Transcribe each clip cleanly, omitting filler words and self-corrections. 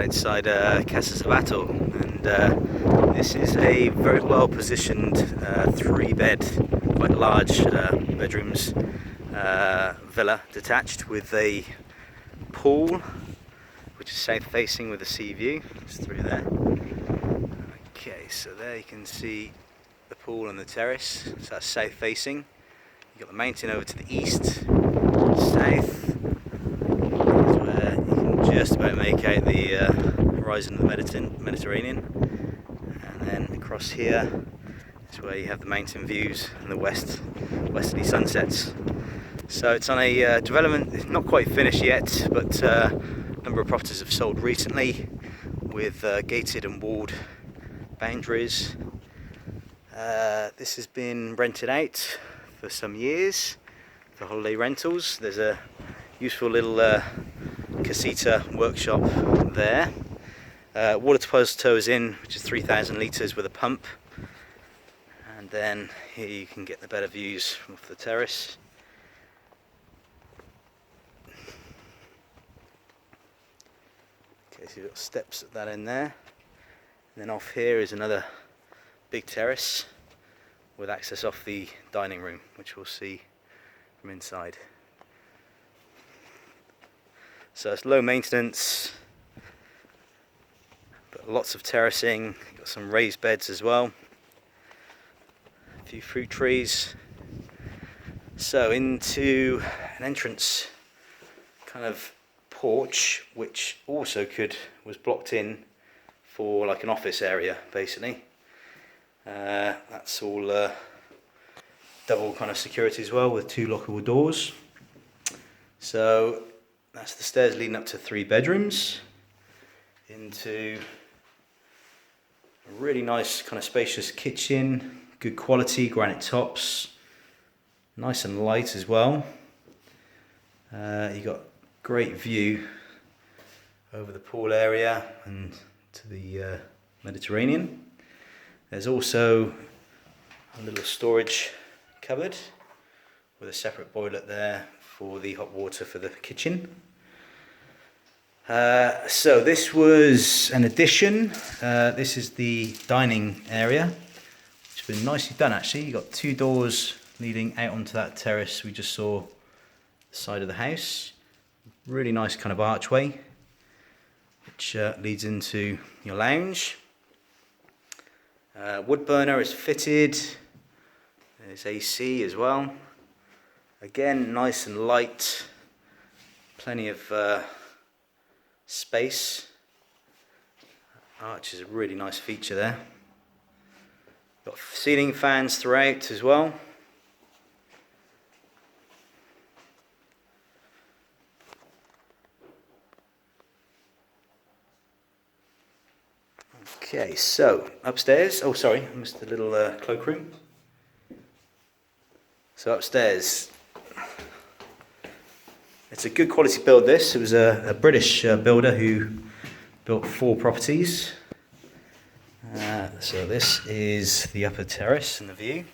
outside Casa Sabato, and this is a very well positioned 3-bed, quite large bedrooms villa, detached with a pool which is south facing with a sea view. It's through there. Okay, so there you can see the pool and the terrace. So that's south facing. You've got the mountain over to the east, south. That's where you can just about make out the horizon of the Mediterranean. And then across here is where you have the mountain views and the westerly sunsets. So it's on a development, it's not quite finished yet, but a number of properties have sold recently with gated and walled boundaries. This has been rented out for some years for holiday rentals. There's a useful little casita workshop there. Water depository is in, which is 3,000 litres with a pump. And then here you can get the better views off the terrace. Okay, so you've got steps at that end there. And then off here is another big terrace with access off the dining room, which we'll see from inside. So it's low maintenance, but lots of terracing. You've got some raised beds as well, a few fruit trees. So into an entrance kind of porch, which also was blocked in for like an office area basically. That's all double kind of security as well, with 2 lockable doors. So that's the stairs leading up to 3 bedrooms into a really nice kind of spacious kitchen, good quality granite tops, nice and light as well. You got great view over the pool area and to the Mediterranean. There's also a little storage cupboard with a separate boiler there for the hot water for the kitchen. So this was an addition. This is the dining area, which has been nicely done actually. You've got 2 doors leading out onto that terrace we just saw, the side of the house. Really nice kind of archway, which leads into your lounge. Wood burner is fitted. There's AC as well. Again, nice and light. Plenty of space. Arch is a really nice feature there. Got ceiling fans throughout as well. Okay, so upstairs, oh sorry, I missed the little cloakroom. So upstairs, it's a good quality build this. It was a British builder who built 4 properties. So this is the upper terrace and the view.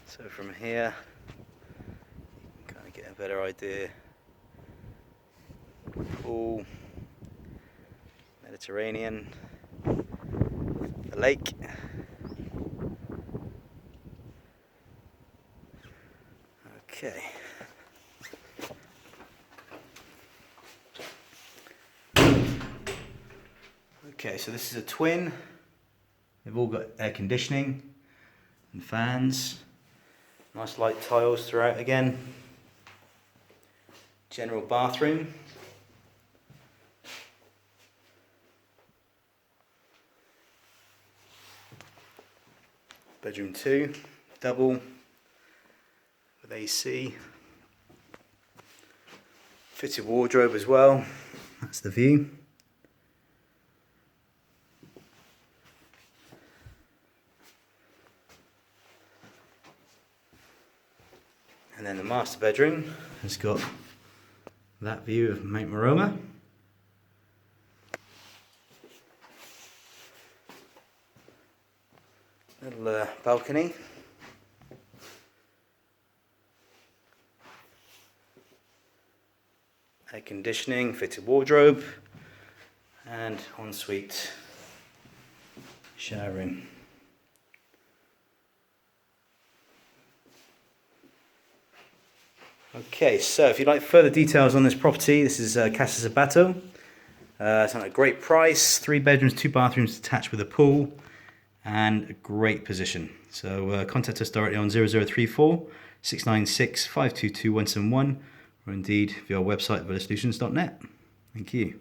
So from here, you can kind of get a better idea. Pool, Mediterranean, the lake. Okay. Okay, so this is a twin. They've all got air conditioning and fans. Nice light tiles throughout again. General bathroom. Bedroom 2, double with AC. Fitted wardrobe as well. That's the view. And then the master bedroom has got that view of Mount Maroma. Little balcony. air conditioning, fitted wardrobe, and ensuite shower room. Okay, so if you'd like further details on this property, this is Casa Sabato. It's on a great price, 3 bedrooms, 2 bathrooms detached with a pool, and a great position. So contact us directly on 0034 696 522 171, or indeed via our website villasolutions.net. Thank you.